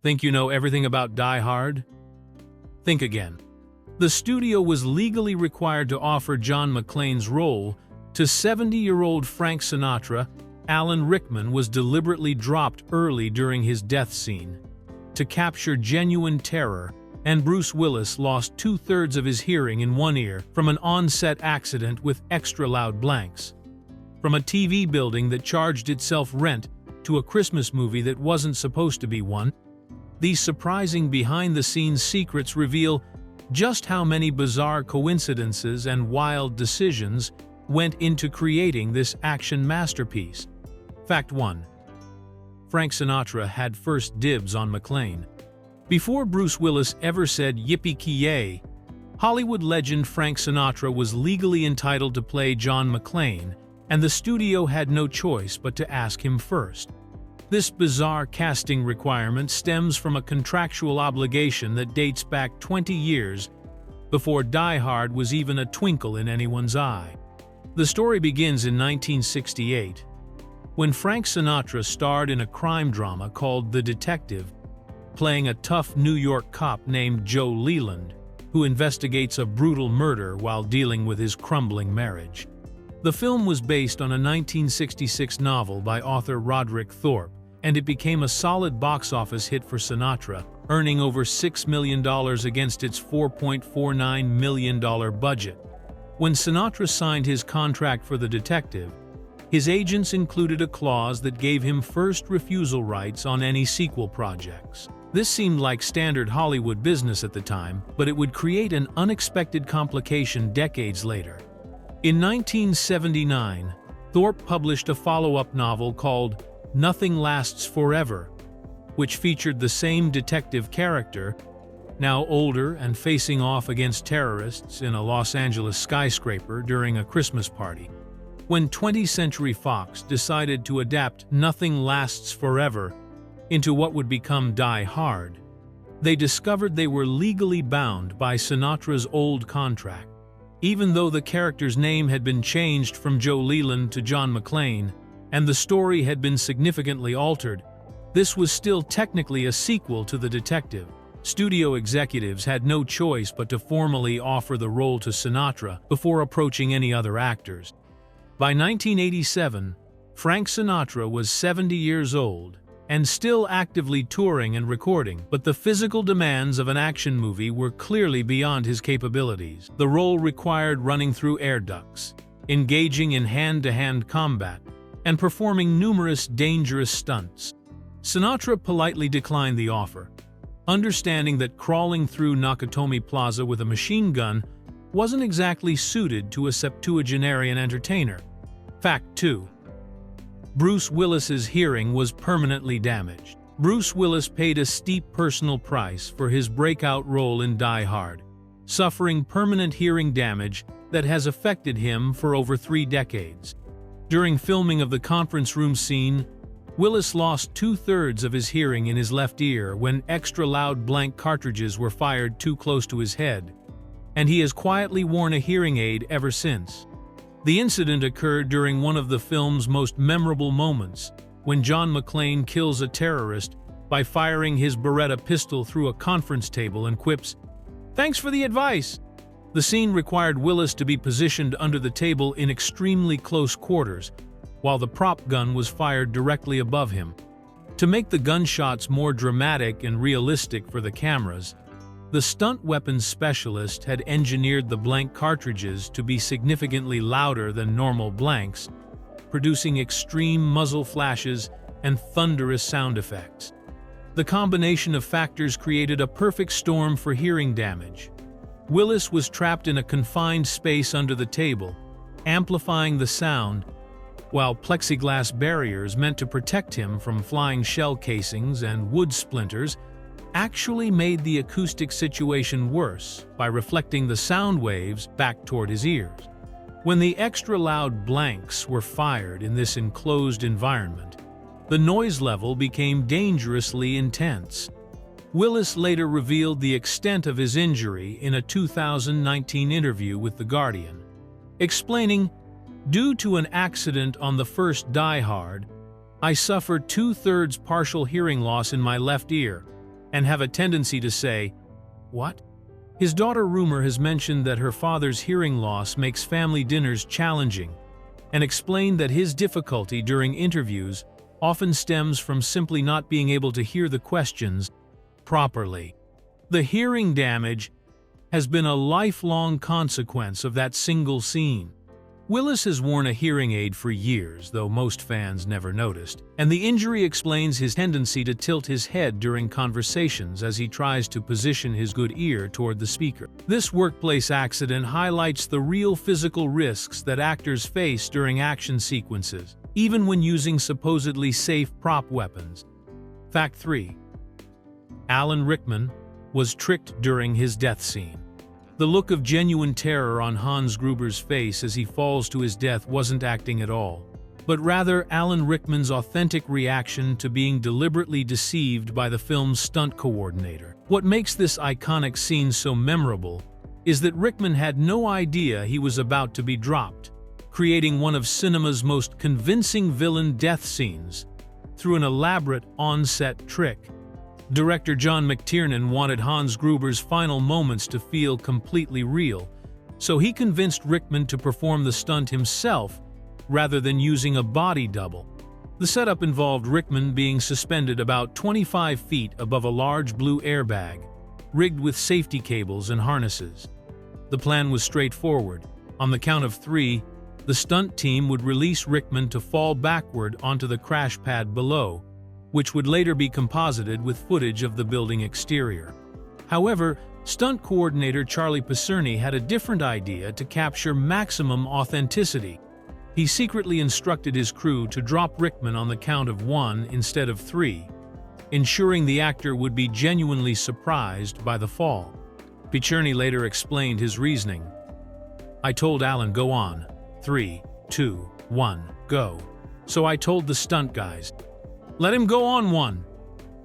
Think you know everything about Die Hard? Think again. The studio was legally required to offer John McClane's role to 70-year-old Frank Sinatra. Alan Rickman was deliberately dropped early during his death scene to capture genuine terror, and Bruce Willis lost 2/3 of his hearing in one ear from an on-set accident with extra-loud blanks. From a TV building that charged itself rent to a Christmas movie that wasn't supposed to be one, these surprising behind-the-scenes secrets reveal just how many bizarre coincidences and wild decisions went into creating this action masterpiece. Fact 1. Frank Sinatra had first dibs on McClane. Before Bruce Willis ever said yippee-ki-yay, Hollywood legend Frank Sinatra was legally entitled to play John McClane, and the studio had no choice but to ask him first. This bizarre casting requirement stems from a contractual obligation that dates back 20 years before Die Hard was even a twinkle in anyone's eye. The story begins in 1968, when Frank Sinatra starred in a crime drama called The Detective, playing a tough New York cop named Joe Leland, who investigates a brutal murder while dealing with his crumbling marriage. The film was based on a 1966 novel by author Roderick Thorpe, and it became a solid box office hit for Sinatra, earning over $6 million against its $4.49 million budget. When Sinatra signed his contract for The Detective, his agents included a clause that gave him first refusal rights on any sequel projects. This seemed like standard Hollywood business at the time, but it would create an unexpected complication decades later. In 1979, Thorpe published a follow-up novel called Nothing Lasts Forever, which featured the same detective character, now older and facing off against terrorists in a Los Angeles skyscraper during a Christmas party. When 20th Century Fox decided to adapt Nothing Lasts Forever into what would become Die Hard, they discovered they were legally bound by Sinatra's old contract. Even though the character's name had been changed from Joe Leland to John McClane, and the story had been significantly altered, this was still technically a sequel to The Detective. Studio executives had no choice but to formally offer the role to Sinatra before approaching any other actors. By 1987, Frank Sinatra was 70 years old and still actively touring and recording, but the physical demands of an action movie were clearly beyond his capabilities. The role required running through air ducts, engaging in hand-to-hand combat, and performing numerous dangerous stunts. Sinatra politely declined the offer, understanding that crawling through Nakatomi Plaza with a machine gun wasn't exactly suited to a septuagenarian entertainer. Fact 2. Bruce Willis's hearing was permanently damaged. Bruce Willis paid a steep personal price for his breakout role in Die Hard, suffering permanent hearing damage that has affected him for over 3 decades. During filming of the conference room scene, Willis lost 2/3 of his hearing in his left ear when extra-loud blank cartridges were fired too close to his head, and he has quietly worn a hearing aid ever since. The incident occurred during one of the film's most memorable moments, when John McClane kills a terrorist by firing his Beretta pistol through a conference table and quips, "Thanks for the advice." The scene required Willis to be positioned under the table in extremely close quarters, while the prop gun was fired directly above him. To make the gunshots more dramatic and realistic for the cameras, the stunt weapons specialist had engineered the blank cartridges to be significantly louder than normal blanks, producing extreme muzzle flashes and thunderous sound effects. The combination of factors created a perfect storm for hearing damage. Willis was trapped in a confined space under the table, amplifying the sound, while plexiglass barriers meant to protect him from flying shell casings and wood splinters actually made the acoustic situation worse by reflecting the sound waves back toward his ears. When the extra-loud blanks were fired in this enclosed environment, the noise level became dangerously intense. Willis later revealed the extent of his injury in a 2019 interview with The Guardian, explaining, "Due to an accident on the first Die Hard, I suffered 2/3 partial hearing loss in my left ear, and have a tendency to say, "What?" His daughter Rumor has mentioned that her father's hearing loss makes family dinners challenging, and explained that his difficulty during interviews often stems from simply not being able to hear the questions properly. The hearing damage has been a lifelong consequence of that single scene. Willis has worn a hearing aid for years, though most fans never noticed, and the injury explains his tendency to tilt his head during conversations as he tries to position his good ear toward the speaker. This workplace accident highlights the real physical risks that actors face during action sequences, even when using supposedly safe prop weapons. Fact 3. Alan Rickman was tricked during his death scene. The look of genuine terror on Hans Gruber's face as he falls to his death wasn't acting at all, but rather Alan Rickman's authentic reaction to being deliberately deceived by the film's stunt coordinator. What makes this iconic scene so memorable is that Rickman had no idea he was about to be dropped, creating one of cinema's most convincing villain death scenes through an elaborate on-set trick. Director John McClane wanted Hans Gruber's final moments to feel completely real, so he convinced Rickman to perform the stunt himself rather than using a body double. The setup involved Rickman being suspended about 25 feet above a large blue airbag, rigged with safety cables and harnesses. The plan was straightforward. On the count of 3, the stunt team would release Rickman to fall backward onto the crash pad below, which would later be composited with footage of the building exterior. However, stunt coordinator Charlie Picerni had a different idea to capture maximum authenticity. He secretly instructed his crew to drop Rickman on the count of 1 instead of 3, ensuring the actor would be genuinely surprised by the fall. Picerni later explained his reasoning. "I told Alan, go on. 3, 2, 1, go. So I told the stunt guys, let him go on 1.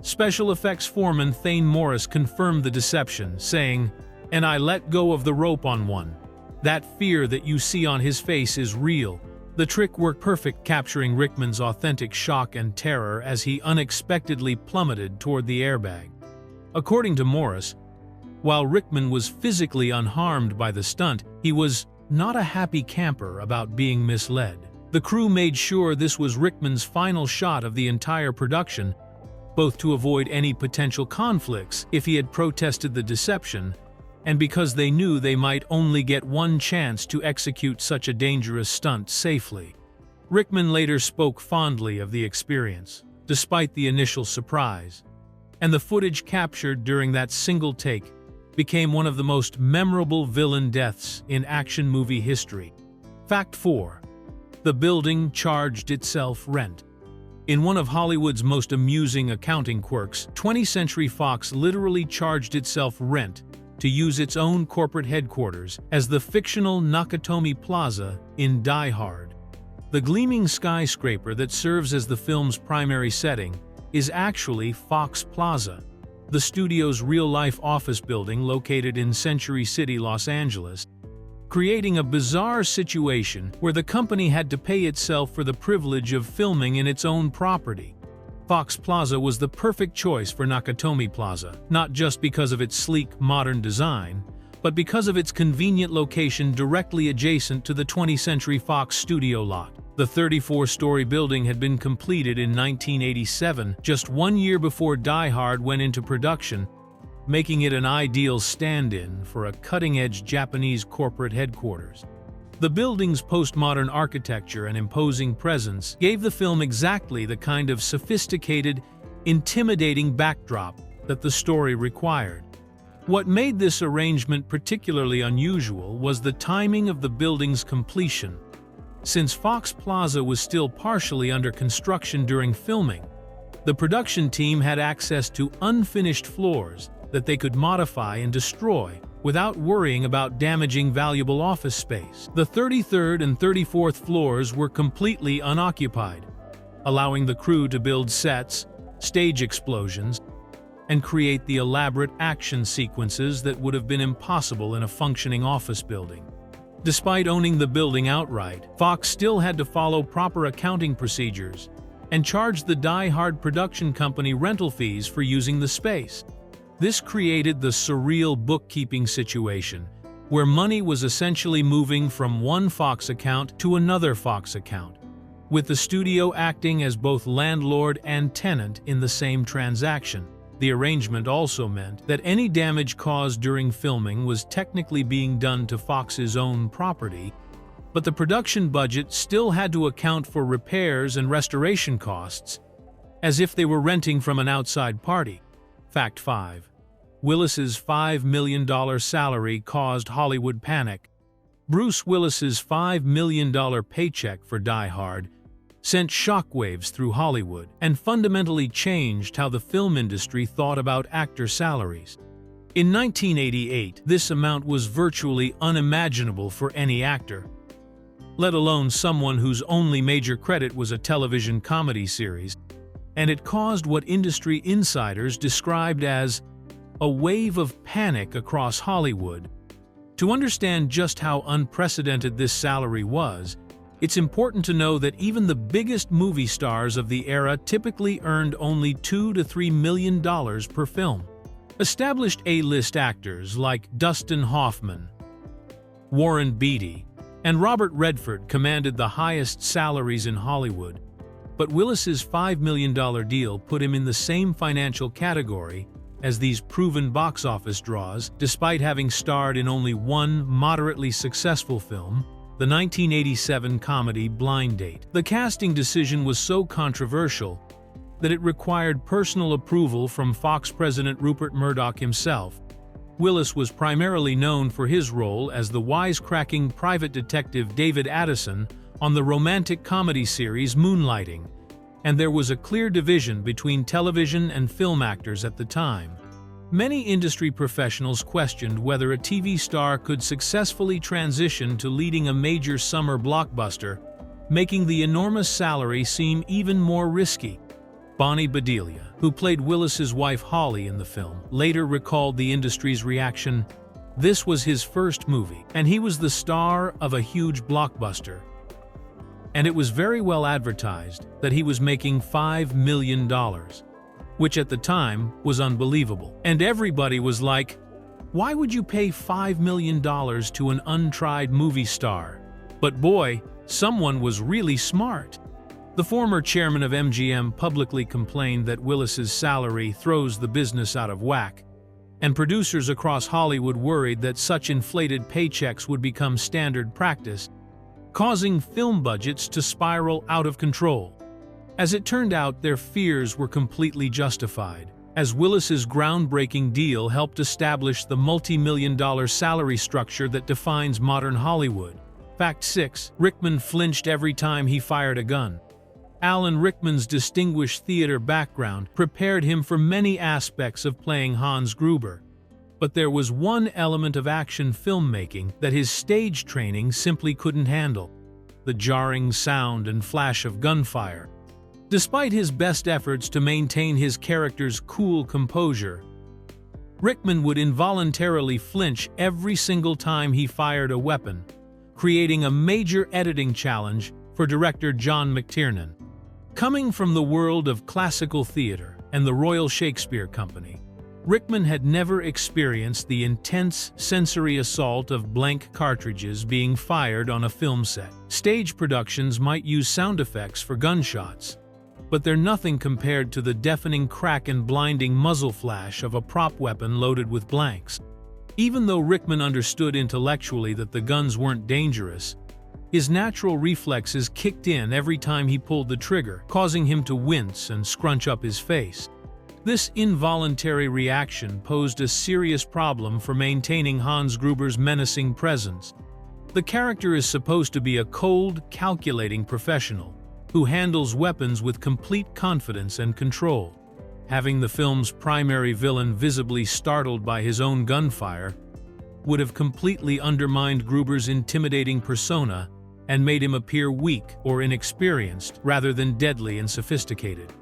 Special effects foreman Thane Morris confirmed the deception, saying, "And I let go of the rope on 1. That fear that you see on his face is real." The trick worked perfect, capturing Rickman's authentic shock and terror as he unexpectedly plummeted toward the airbag. According to Morris, while Rickman was physically unharmed by the stunt, he was not a happy camper about being misled. The crew made sure this was Rickman's final shot of the entire production, both to avoid any potential conflicts if he had protested the deception, and because they knew they might only get one chance to execute such a dangerous stunt safely. Rickman later spoke fondly of the experience, despite the initial surprise, and the footage captured during that single take became one of the most memorable villain deaths in action movie history. Fact 4. The building charged itself rent. In one of Hollywood's most amusing accounting quirks, 20th Century Fox literally charged itself rent to use its own corporate headquarters as the fictional Nakatomi Plaza in Die Hard. The gleaming skyscraper that serves as the film's primary setting is actually Fox Plaza, the studio's real-life office building located in Century City, Los Angeles, creating a bizarre situation where the company had to pay itself for the privilege of filming in its own property. Fox Plaza was the perfect choice for Nakatomi Plaza, not just because of its sleek, modern design, but because of its convenient location directly adjacent to the 20th Century Fox studio lot. The 34-story building had been completed in 1987, just 1 year before Die Hard went into production, making it an ideal stand-in for a cutting-edge Japanese corporate headquarters. The building's postmodern architecture and imposing presence gave the film exactly the kind of sophisticated, intimidating backdrop that the story required. What made this arrangement particularly unusual was the timing of the building's completion. Since Fox Plaza was still partially under construction during filming, the production team had access to unfinished floors that they could modify and destroy without worrying about damaging valuable office space. The 33rd and 34th floors were completely unoccupied, allowing the crew to build sets, stage explosions, and create the elaborate action sequences that would have been impossible in a functioning office building. Despite owning the building outright, Fox still had to follow proper accounting procedures and charge the Die Hard production company rental fees for using the space. This created the surreal bookkeeping situation, where money was essentially moving from one Fox account to another Fox account, with the studio acting as both landlord and tenant in the same transaction. The arrangement also meant that any damage caused during filming was technically being done to Fox's own property, but the production budget still had to account for repairs and restoration costs, as if they were renting from an outside party. Fact 5. Willis's $5 million salary caused Hollywood panic. Bruce Willis's $5 million paycheck for Die Hard sent shockwaves through Hollywood and fundamentally changed how the film industry thought about actor salaries. In 1988, this amount was virtually unimaginable for any actor, let alone someone whose only major credit was a television comedy series, and it caused what industry insiders described as a wave of panic across Hollywood. To understand just how unprecedented this salary was, it's important to know that even the biggest movie stars of the era typically earned only $2 to $3 million per film. Established A-list actors like Dustin Hoffman, Warren Beatty, and Robert Redford commanded the highest salaries in Hollywood, but Willis's $5 million deal put him in the same financial category as these proven box office draws, despite having starred in only one moderately successful film, the 1987 comedy Blind Date. The casting decision was so controversial that it required personal approval from Fox president Rupert Murdoch himself. Willis was primarily known for his role as the wisecracking private detective David Addison on the romantic comedy series Moonlighting, and there was a clear division between television and film actors at the time. Many industry professionals questioned whether a TV star could successfully transition to leading a major summer blockbuster, making the enormous salary seem even more risky. Bonnie Bedelia, who played Willis's wife Holly in the film, later recalled the industry's reaction. This was his first movie, and he was the star of a huge blockbuster. And it was very well advertised that he was making $5 million, which at the time was unbelievable. And everybody was like, why would you pay $5 million to an untried movie star? But boy, someone was really smart. The former chairman of MGM publicly complained that Willis's salary throws the business out of whack, and producers across Hollywood worried that such inflated paychecks would become standard practice, causing film budgets to spiral out of control. As it turned out, their fears were completely justified, as Willis's groundbreaking deal helped establish the multi-million-dollar salary structure that defines modern Hollywood. Fact 6. Rickman flinched every time he fired a gun. Alan Rickman's distinguished theater background prepared him for many aspects of playing Hans Gruber, but there was one element of action filmmaking that his stage training simply couldn't handle: the jarring sound and flash of gunfire. Despite his best efforts to maintain his character's cool composure, Rickman would involuntarily flinch every single time he fired a weapon, creating a major editing challenge for director John McClane. Coming from the world of classical theater and the Royal Shakespeare Company, Rickman had never experienced the intense sensory assault of blank cartridges being fired on a film set. Stage productions might use sound effects for gunshots, but they're nothing compared to the deafening crack and blinding muzzle flash of a prop weapon loaded with blanks. Even though Rickman understood intellectually that the guns weren't dangerous, his natural reflexes kicked in every time he pulled the trigger, causing him to wince and scrunch up his face. This involuntary reaction posed a serious problem for maintaining Hans Gruber's menacing presence. The character is supposed to be a cold, calculating professional who handles weapons with complete confidence and control. Having the film's primary villain visibly startled by his own gunfire would have completely undermined Gruber's intimidating persona and made him appear weak or inexperienced rather than deadly and sophisticated.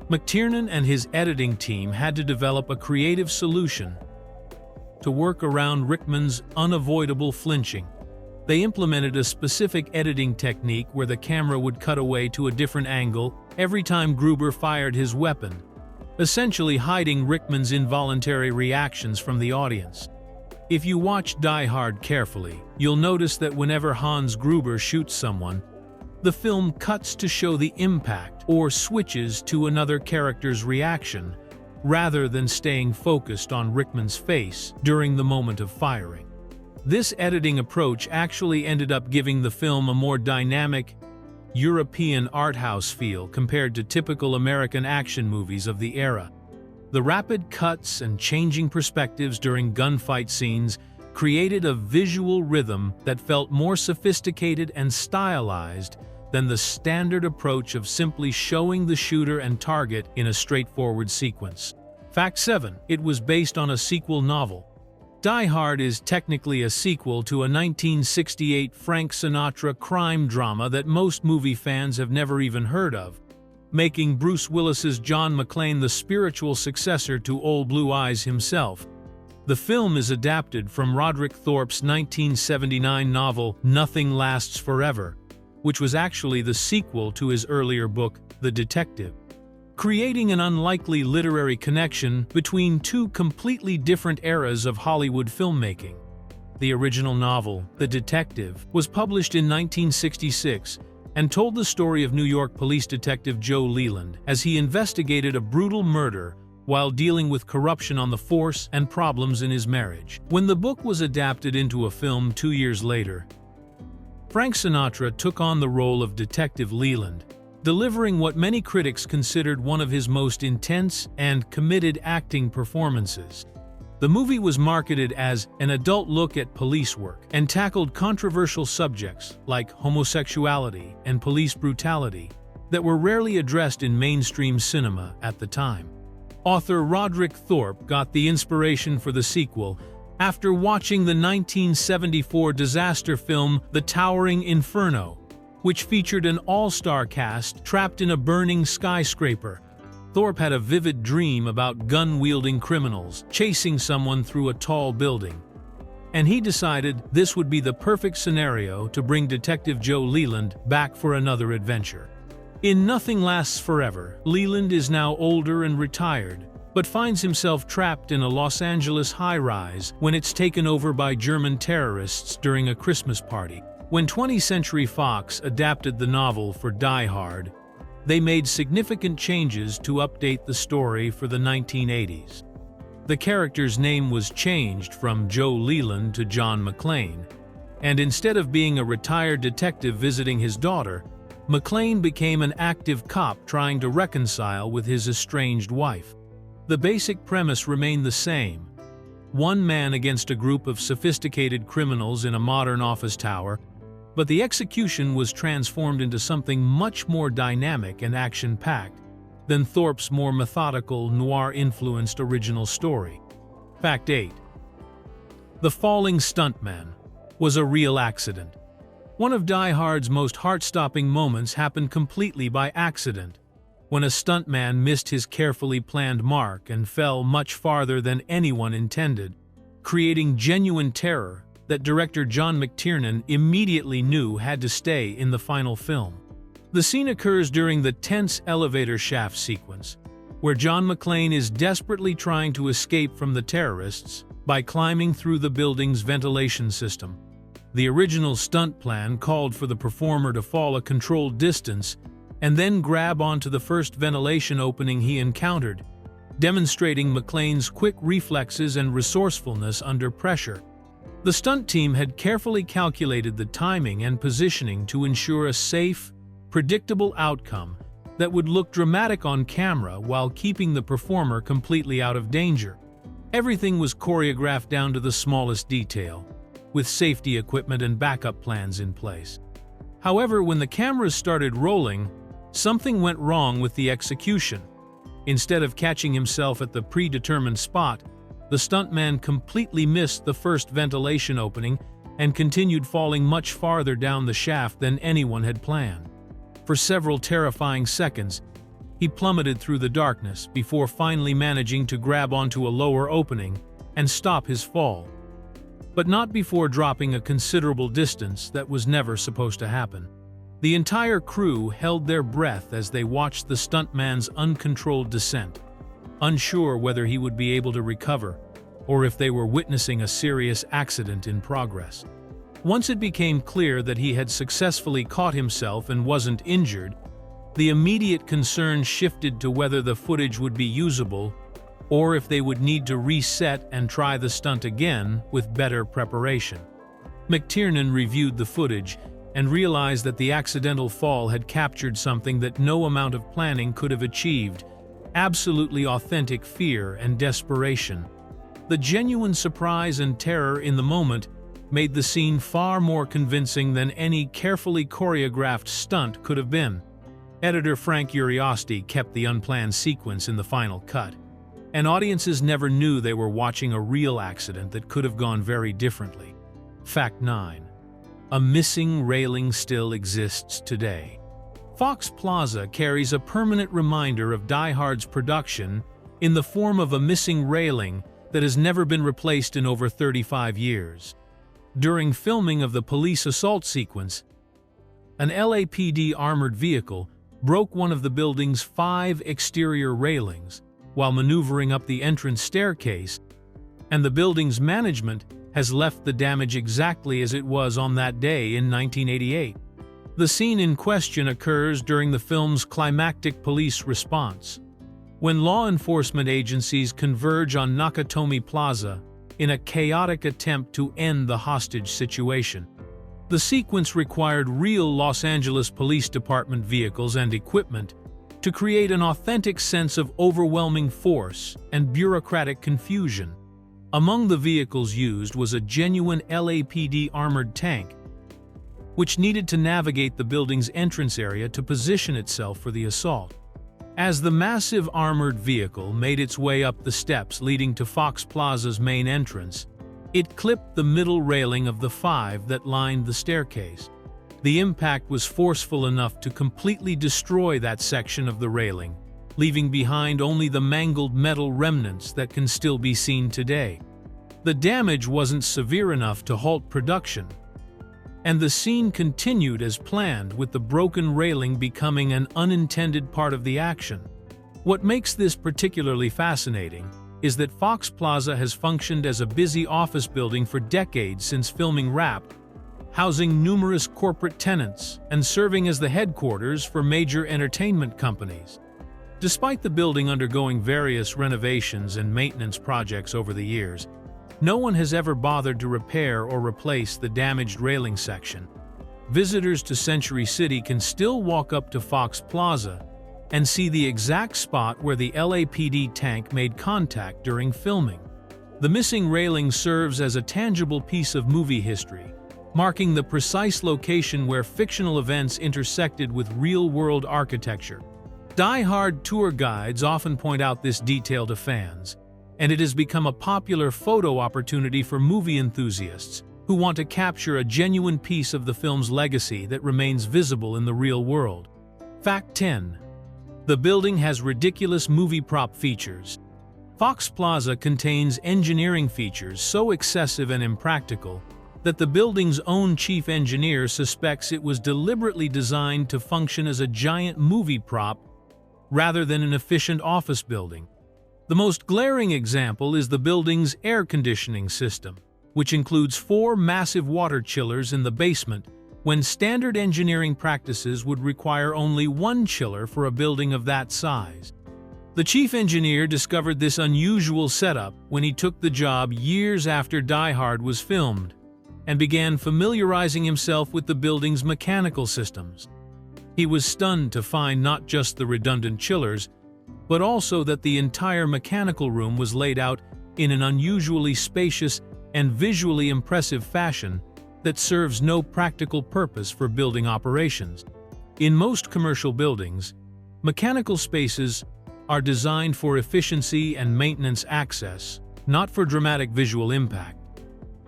McTiernan and his editing team had to develop a creative solution to work around Rickman's unavoidable flinching. They implemented a specific editing technique where the camera would cut away to a different angle every time Gruber fired his weapon, essentially hiding Rickman's involuntary reactions from the audience. If you watch Die Hard carefully, you'll notice that whenever Hans Gruber shoots someone, the film cuts to show the impact or switches to another character's reaction, rather than staying focused on Rickman's face during the moment of firing. This editing approach actually ended up giving the film a more dynamic, European art house feel compared to typical American action movies of the era. The rapid cuts and changing perspectives during gunfight scenes created a visual rhythm that felt more sophisticated and stylized than the standard approach of simply showing the shooter and target in a straightforward sequence. Fact 7. It was based on a sequel novel. Die Hard is technically a sequel to a 1968 Frank Sinatra crime drama that most movie fans have never even heard of, making Bruce Willis's John McClane the spiritual successor to Old Blue Eyes himself. The film is adapted from Roderick Thorpe's 1979 novel Nothing Lasts Forever, which was actually the sequel to his earlier book, The Detective, creating an unlikely literary connection between two completely different eras of Hollywood filmmaking. The original novel, The Detective, was published in 1966 and told the story of New York police detective Joe Leland as he investigated a brutal murder while dealing with corruption on the force and problems in his marriage. When the book was adapted into a film 2 years later, Frank Sinatra took on the role of Detective Leland, delivering what many critics considered one of his most intense and committed acting performances. The movie was marketed as an adult look at police work and tackled controversial subjects like homosexuality and police brutality that were rarely addressed in mainstream cinema at the time. Author Roderick Thorpe got the inspiration for the sequel after watching the 1974 disaster film The Towering Inferno, which featured an all-star cast trapped in a burning skyscraper. Thorpe had a vivid dream about gun-wielding criminals chasing someone through a tall building, and he decided this would be the perfect scenario to bring Detective Joe Leland back for another adventure. In Nothing Lasts Forever, Leland is now older and retired, but finds himself trapped in a Los Angeles high-rise when it's taken over by German terrorists during a Christmas party. When 20th Century Fox adapted the novel for Die Hard, they made significant changes to update the story for the 1980s. The character's name was changed from Joe Leland to John McClane, and instead of being a retired detective visiting his daughter, McClane became an active cop trying to reconcile with his estranged wife. The basic premise remained the same: one man against a group of sophisticated criminals in a modern office tower, but the execution was transformed into something much more dynamic and action-packed than Thorpe's more methodical, noir-influenced original story. Fact 8. The falling stuntman was a real accident. One of Die Hard's most heart-stopping moments happened completely by accident, when a stuntman missed his carefully planned mark and fell much farther than anyone intended, creating genuine terror that director John McTiernan immediately knew had to stay in the final film. The scene occurs during the tense elevator shaft sequence, where John McClane is desperately trying to escape from the terrorists by climbing through the building's ventilation system. The original stunt plan called for the performer to fall a controlled distance and then grab onto the first ventilation opening he encountered, demonstrating McClane's quick reflexes and resourcefulness under pressure. The stunt team had carefully calculated the timing and positioning to ensure a safe, predictable outcome that would look dramatic on camera while keeping the performer completely out of danger. Everything was choreographed down to the smallest detail, with safety equipment and backup plans in place. However, when the cameras started rolling, something went wrong with the execution. Instead of catching himself at the predetermined spot, the stuntman completely missed the first ventilation opening and continued falling much farther down the shaft than anyone had planned. For several terrifying seconds, he plummeted through the darkness before finally managing to grab onto a lower opening and stop his fall. But not before dropping a considerable distance that was never supposed to happen. The entire crew held their breath as they watched the stuntman's uncontrolled descent. unsure whether he would be able to recover or if they were witnessing a serious accident in progress. Once it became clear that he had successfully caught himself and wasn't injured, the immediate concern shifted to whether the footage would be usable or if they would need to reset and try the stunt again with better preparation. McTiernan reviewed the footage and realized that the accidental fall had captured something that no amount of planning could have achieved: absolutely authentic fear and desperation. The genuine surprise and terror in the moment made the scene far more convincing than any carefully choreographed stunt could have been. Editor Frank Sinatra kept the unplanned sequence in the final cut, and audiences never knew they were watching a real accident that could have gone very differently. Fact 9. A missing railing still exists today. Fox Plaza carries a permanent reminder of Die Hard's production in the form of a missing railing that has never been replaced in over 35 years. During filming of the police assault sequence, an LAPD armored vehicle broke one of the building's 5 exterior railings while maneuvering up the entrance staircase, and the building's management has left the damage exactly as it was on that day in 1988. The scene in question occurs during the film's climactic police response, when law enforcement agencies converge on Nakatomi Plaza in a chaotic attempt to end the hostage situation. The sequence required real Los Angeles Police Department vehicles and equipment to create an authentic sense of overwhelming force and bureaucratic confusion. Among the vehicles used was a genuine LAPD armored tank, which needed to navigate the building's entrance area to position itself for the assault. As the massive armored vehicle made its way up the steps leading to Fox Plaza's main entrance, it clipped the middle railing of the 5 that lined the staircase. The impact was forceful enough to completely destroy that section of the railing, leaving behind only the mangled metal remnants that can still be seen today. The damage wasn't severe enough to halt production, and the scene continued as planned, with the broken railing becoming an unintended part of the action. What makes this particularly fascinating is that Fox Plaza has functioned as a busy office building for decades since filming Wrapped, housing numerous corporate tenants and serving as the headquarters for major entertainment companies. Despite the building undergoing various renovations and maintenance projects over the years, no one has ever bothered to repair or replace the damaged railing section. Visitors to Century City can still walk up to Fox Plaza and see the exact spot where the LAPD tank made contact during filming. The missing railing serves as a tangible piece of movie history, marking the precise location where fictional events intersected with real-world architecture. Die Hard tour guides often point out this detail to fans, and it has become a popular photo opportunity for movie enthusiasts who want to capture a genuine piece of the film's legacy that remains visible in the real world. Fact 10. The building has ridiculous movie prop features. Fox Plaza contains engineering features so excessive and impractical that the building's own chief engineer suspects it was deliberately designed to function as a giant movie prop rather than an efficient office building. The most glaring example is the building's air conditioning system, which includes 4 massive water chillers in the basement, when standard engineering practices would require only 1 chiller for a building of that size. The chief engineer discovered this unusual setup when he took the job years after Die Hard was filmed and began familiarizing himself with the building's mechanical systems. He was stunned to find not just the redundant chillers, but also that the entire mechanical room was laid out in an unusually spacious and visually impressive fashion that serves no practical purpose for building operations. In most commercial buildings, mechanical spaces are designed for efficiency and maintenance access, not for dramatic visual impact.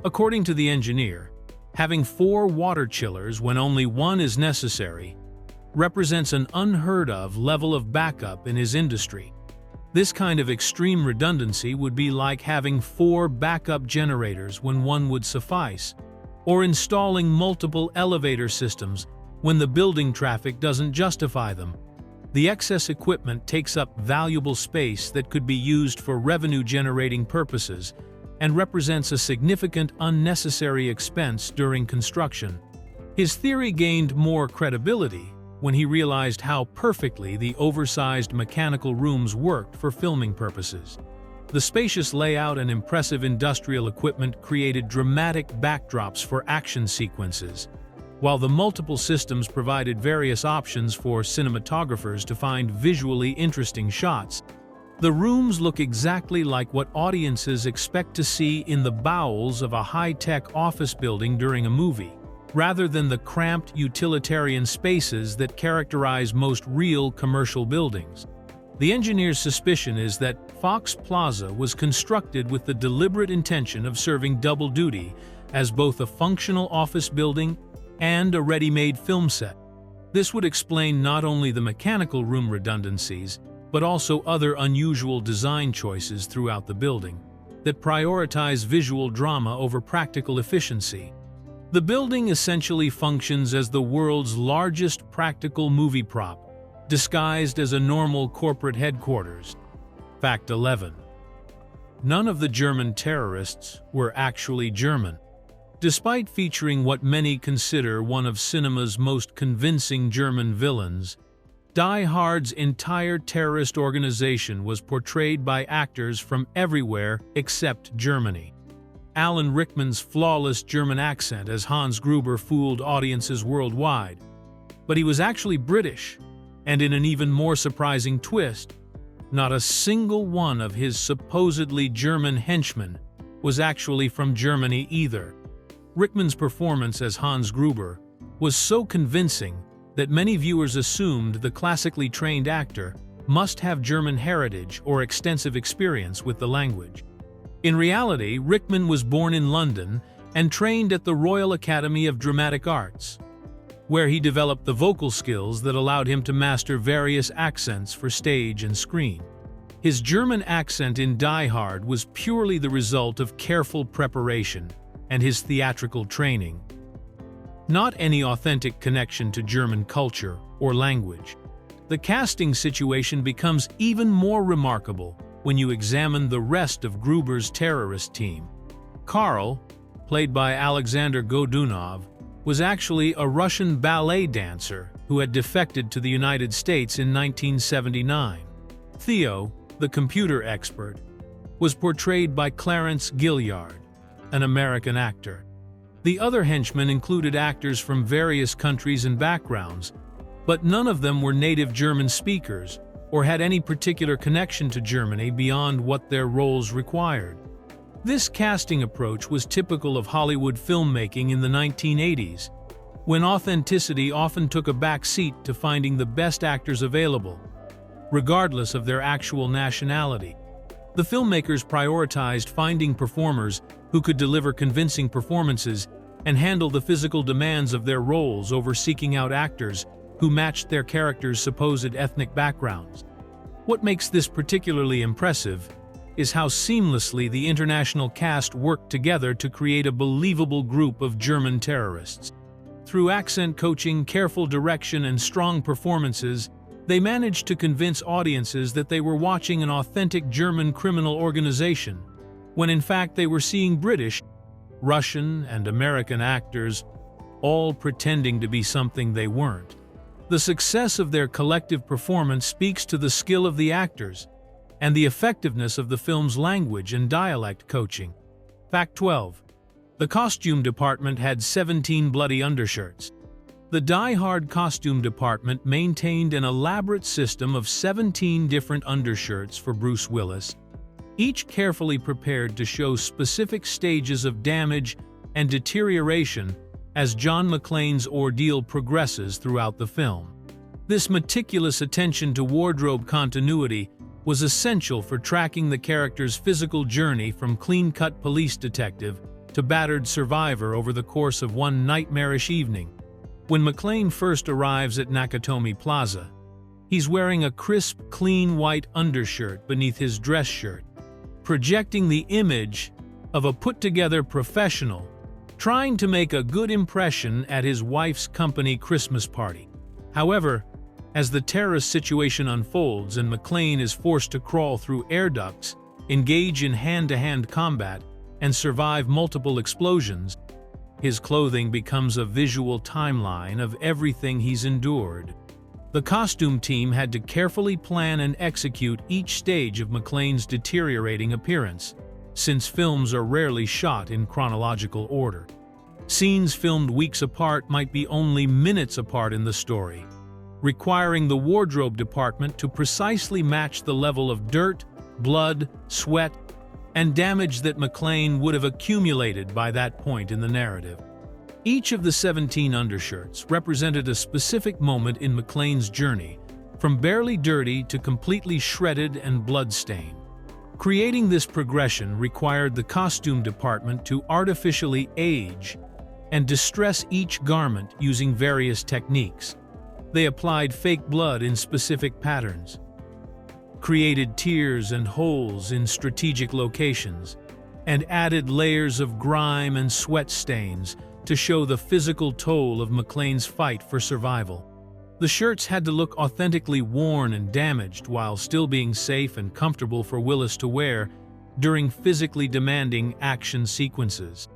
According to the engineer, having 4 water chillers when only 1 is necessary represents an unheard-of level of backup in his industry. This kind of extreme redundancy would be like having 4 backup generators when 1 would suffice, or installing multiple elevator systems when the building traffic doesn't justify them. The excess equipment takes up valuable space that could be used for revenue-generating purposes and represents a significant unnecessary expense during construction. His theory gained more credibility when he realized how perfectly the oversized mechanical rooms worked for filming purposes. The spacious layout and impressive industrial equipment created dramatic backdrops for action sequences, while the multiple systems provided various options for cinematographers to find visually interesting shots. The rooms look exactly like what audiences expect to see in the bowels of a high-tech office building during a movie, rather than the cramped utilitarian spaces that characterize most real commercial buildings. The engineer's suspicion is that Fox Plaza was constructed with the deliberate intention of serving double duty as both a functional office building and a ready-made film set. This would explain not only the mechanical room redundancies, but also other unusual design choices throughout the building that prioritize visual drama over practical efficiency. The building essentially functions as the world's largest practical movie prop, disguised as a normal corporate headquarters. Fact 11. None of the German terrorists were actually German. Despite featuring what many consider one of cinema's most convincing German villains, Die Hard's entire terrorist organization was portrayed by actors from everywhere except Germany. Alan Rickman's flawless German accent as Hans Gruber fooled audiences worldwide, but he was actually British, and in an even more surprising twist, not a single one of his supposedly German henchmen was actually from Germany either. Rickman's performance as Hans Gruber was so convincing that many viewers assumed the classically trained actor must have German heritage or extensive experience with the language. In reality, Rickman was born in London and trained at the Royal Academy of Dramatic Arts, where he developed the vocal skills that allowed him to master various accents for stage and screen. His German accent in Die Hard was purely the result of careful preparation and his theatrical training, not any authentic connection to German culture or language. The casting situation becomes even more remarkable when you examine the rest of Gruber's terrorist team. Karl, played by Alexander Godunov, was actually a Russian ballet dancer who had defected to the United States in 1979. Theo, the computer expert, was portrayed by Clarence Gilliard, an American actor. The other henchmen included actors from various countries and backgrounds, but none of them were native German speakers or had any particular connection to Germany beyond what their roles required. This casting approach was typical of Hollywood filmmaking in the 1980s, when authenticity often took a back seat to finding the best actors available, regardless of their actual nationality. The filmmakers prioritized finding performers who could deliver convincing performances and handle the physical demands of their roles over seeking out actors who matched their characters' supposed ethnic backgrounds. What makes this particularly impressive is how seamlessly the international cast worked together to create a believable group of German terrorists. Through accent coaching, careful direction, and strong performances, they managed to convince audiences that they were watching an authentic German criminal organization, when in fact they were seeing British, Russian, and American actors, all pretending to be something they weren't. The success of their collective performance speaks to the skill of the actors and the effectiveness of the film's language and dialect coaching. Fact 12. The costume department had 17 bloody undershirts. The Die Hard costume department maintained an elaborate system of 17 different undershirts for Bruce Willis, each carefully prepared to show specific stages of damage and deterioration as John McClane's ordeal progresses throughout the film. This meticulous attention to wardrobe continuity was essential for tracking the character's physical journey from clean-cut police detective to battered survivor over the course of one nightmarish evening. When McClane first arrives at Nakatomi Plaza, he's wearing a crisp, clean white undershirt beneath his dress shirt, projecting the image of a put-together professional trying to make a good impression at his wife's company Christmas party. However, As the terrorist situation unfolds and McClane is forced to crawl through air ducts, engage in hand-to-hand combat, and survive multiple explosions, his clothing becomes a visual timeline of everything he's endured. The costume team had to carefully plan and execute each stage of McClane's deteriorating appearance, since films are rarely shot in chronological order. Scenes filmed weeks apart might be only minutes apart in the story, requiring the wardrobe department to precisely match the level of dirt, blood, sweat, and damage that McClane would have accumulated by that point in the narrative. Each of the 17 undershirts represented a specific moment in McClane's journey, from barely dirty to completely shredded and blood-stained. Creating this progression required the costume department to artificially age and distress each garment using various techniques. They applied fake blood in specific patterns, created tears and holes in strategic locations, and added layers of grime and sweat stains to show the physical toll of McClane's fight for survival. The shirts had to look authentically worn and damaged while still being safe and comfortable for Willis to wear during physically demanding action sequences.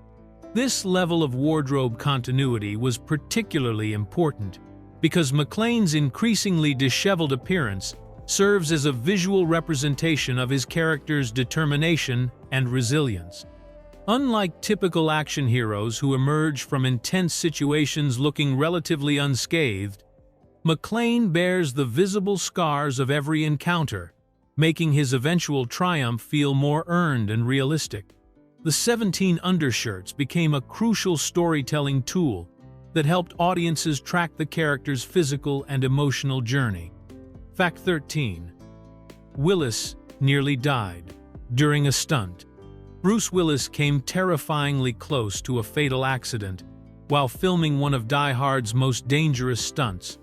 This level of wardrobe continuity was particularly important because McClane's increasingly disheveled appearance serves as a visual representation of his character's determination and resilience. Unlike typical action heroes who emerge from intense situations looking relatively unscathed, McClane bears the visible scars of every encounter, making his eventual triumph feel more earned and realistic. The 17 undershirts became a crucial storytelling tool that helped audiences track the character's physical and emotional journey. Fact 13. Willis nearly died during a stunt. Bruce Willis came terrifyingly close to a fatal accident while filming one of Die Hard's most dangerous stunts,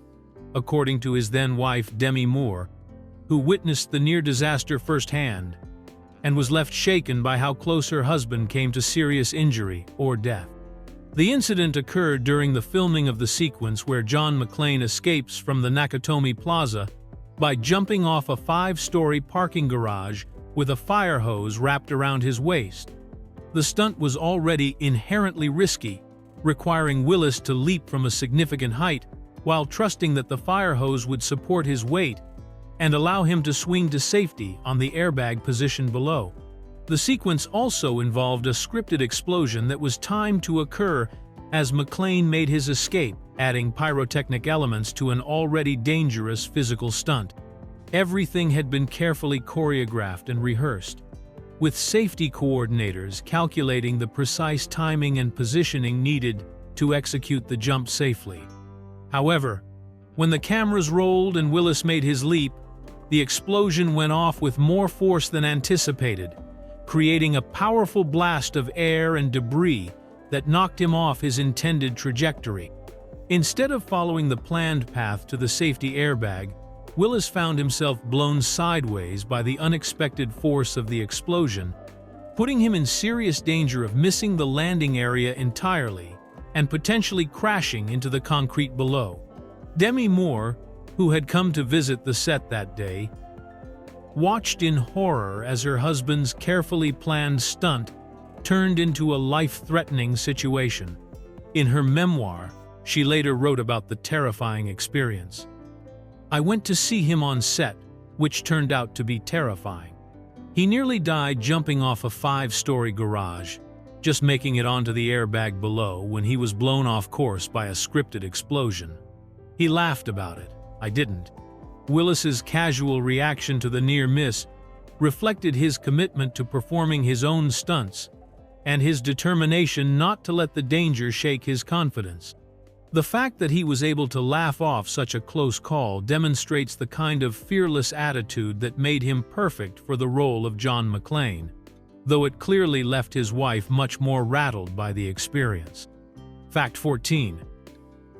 according to his then-wife Demi Moore, who witnessed the near-disaster firsthand and was left shaken by how close her husband came to serious injury or death. The incident occurred during the filming of the sequence where John McClane escapes from the Nakatomi Plaza by jumping off a 5-story parking garage with a fire hose wrapped around his waist. The stunt was already inherently risky, requiring Willis to leap from a significant height while trusting that the fire hose would support his weight and allow him to swing to safety on the airbag position below. The sequence also involved a scripted explosion that was timed to occur as McClane made his escape, adding pyrotechnic elements to an already dangerous physical stunt. Everything had been carefully choreographed and rehearsed, with safety coordinators calculating the precise timing and positioning needed to execute the jump safely. However, when the cameras rolled and Willis made his leap, the explosion went off with more force than anticipated, creating a powerful blast of air and debris that knocked him off his intended trajectory. Instead of following the planned path to the safety airbag, Willis found himself blown sideways by the unexpected force of the explosion, putting him in serious danger of missing the landing area entirely and potentially crashing into the concrete below. Demi Moore, who had come to visit the set that day, watched in horror as her husband's carefully planned stunt turned into a life-threatening situation. In her memoir, she later wrote about the terrifying experience. "I went to see him on set, which turned out to be terrifying. He nearly died jumping off a 5-story garage, just making it onto the airbag below when he was blown off course by a scripted explosion. He laughed about it. I didn't." Willis's casual reaction to the near miss reflected his commitment to performing his own stunts and his determination not to let the danger shake his confidence. The fact that he was able to laugh off such a close call demonstrates the kind of fearless attitude that made him perfect for the role of John McClane, though it clearly left his wife much more rattled by the experience. Fact 14.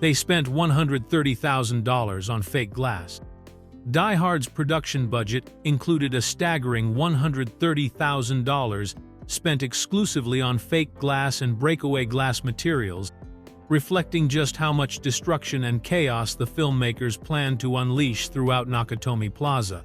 They spent $130,000 on fake glass. Die Hard's production budget included a staggering $130,000 spent exclusively on fake glass and breakaway glass materials reflecting just how much destruction and chaos the filmmakers planned to unleash throughout Nakatomi Plaza.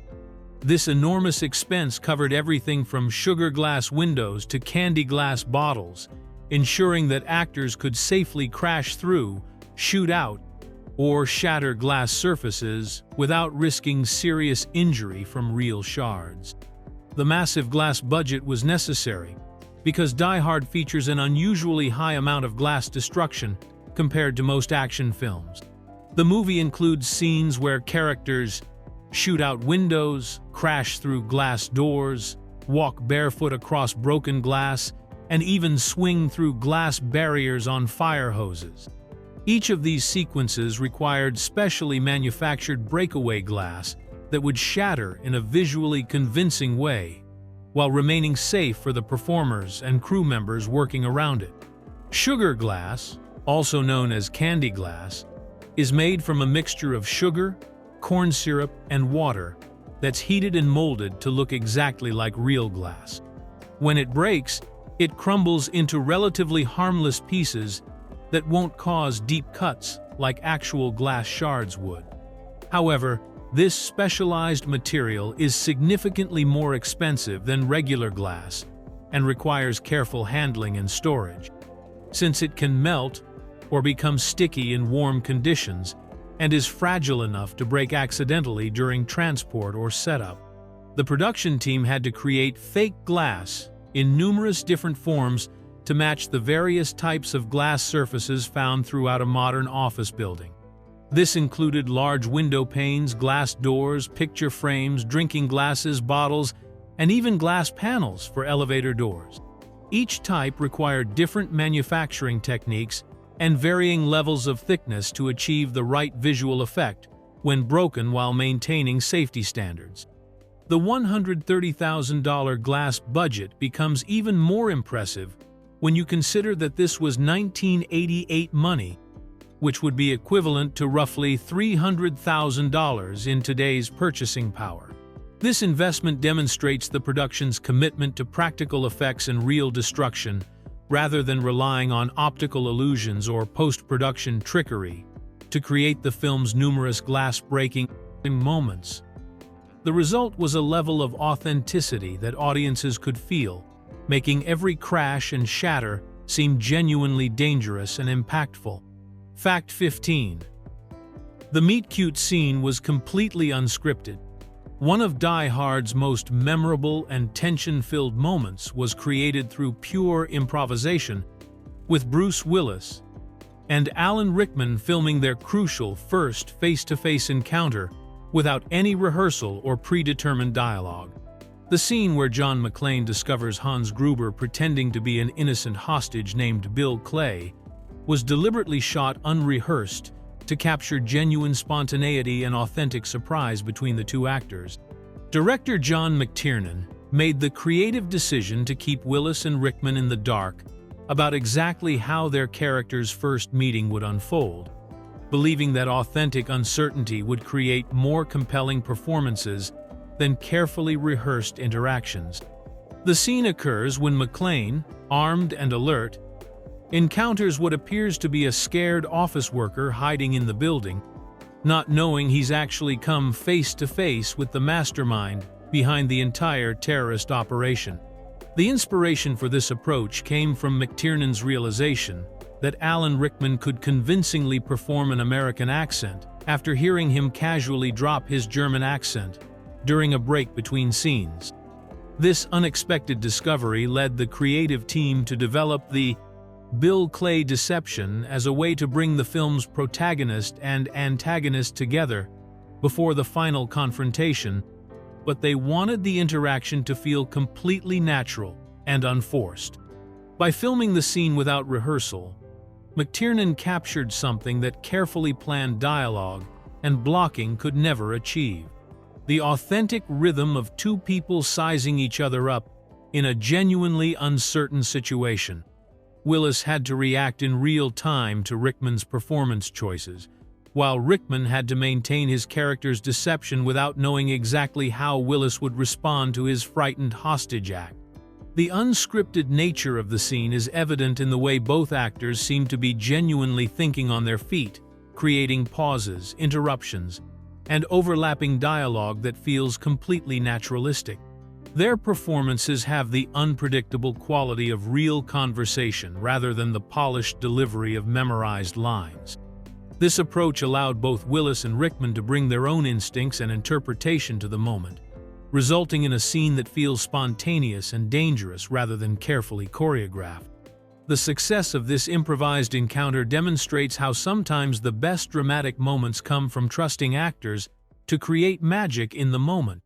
This enormous expense covered everything from sugar glass windows to candy glass bottles, ensuring that actors could safely crash through, shoot out, or shatter glass surfaces without risking serious injury from real shards. The massive glass budget was necessary because Die Hard features an unusually high amount of glass destruction compared to most action films. The movie includes scenes where characters shoot out windows, crash through glass doors, walk barefoot across broken glass, and even swing through glass barriers on fire hoses. Each of these sequences required specially manufactured breakaway glass that would shatter in a visually convincing way, while remaining safe for the performers and crew members working around it. Sugar glass, also known as candy glass, is made from a mixture of sugar, corn syrup, and water that's heated and molded to look exactly like real glass. When it breaks, it crumbles into relatively harmless pieces that won't cause deep cuts like actual glass shards would. However, this specialized material is significantly more expensive than regular glass and requires careful handling and storage, since it can melt or become sticky in warm conditions and is fragile enough to break accidentally during transport or setup. The production team had to create fake glass in numerous different forms to match the various types of glass surfaces found throughout a modern office building. This included large window panes, glass doors, picture frames, drinking glasses, bottles, and even glass panels for elevator doors. Each type required different manufacturing techniques and varying levels of thickness to achieve the right visual effect when broken while maintaining safety standards. The $130,000 glass budget becomes even more impressive when you consider that this was 1988 money, which would be equivalent to roughly $300,000 in today's purchasing power. This investment demonstrates the production's commitment to practical effects and real destruction, rather than relying on optical illusions or post-production trickery to create the film's numerous glass-breaking moments. The result was a level of authenticity that audiences could feel, making every crash and shatter seem genuinely dangerous and impactful. Fact 15. The meet-cute scene was completely unscripted. One of Die Hard's most memorable and tension-filled moments was created through pure improvisation, with Bruce Willis and Alan Rickman filming their crucial first face-to-face encounter without any rehearsal or predetermined dialogue. The scene where John McClane discovers Hans Gruber pretending to be an innocent hostage named Bill Clay was deliberately shot unrehearsed to capture genuine spontaneity and authentic surprise between the two actors. Director John McTiernan made the creative decision to keep Willis and Rickman in the dark about exactly how their characters' first meeting would unfold, believing that authentic uncertainty would create more compelling performances than carefully rehearsed interactions. The scene occurs when McClane, armed and alert, encounters what appears to be a scared office worker hiding in the building, not knowing he's actually come face-to-face with the mastermind behind the entire terrorist operation. The inspiration for this approach came from McTiernan's realization that Alan Rickman could convincingly perform an American accent after hearing him casually drop his German accent during a break between scenes. This unexpected discovery led the creative team to develop the Bill Clay deception as a way to bring the film's protagonist and antagonist together before the final confrontation, but they wanted the interaction to feel completely natural and unforced. By filming the scene without rehearsal, McTiernan captured something that carefully planned dialogue and blocking could never achieve: the authentic rhythm of two people sizing each other up in a genuinely uncertain situation. Willis had to react in real time to Rickman's performance choices, while Rickman had to maintain his character's deception without knowing exactly how Willis would respond to his frightened hostage act. The unscripted nature of the scene is evident in the way both actors seem to be genuinely thinking on their feet, creating pauses, interruptions, and overlapping dialogue that feels completely naturalistic. Their performances have the unpredictable quality of real conversation rather than the polished delivery of memorized lines. This approach allowed both Willis and Rickman to bring their own instincts and interpretation to the moment, resulting in a scene that feels spontaneous and dangerous rather than carefully choreographed. The success of this improvised encounter demonstrates how sometimes the best dramatic moments come from trusting actors to create magic in the moment.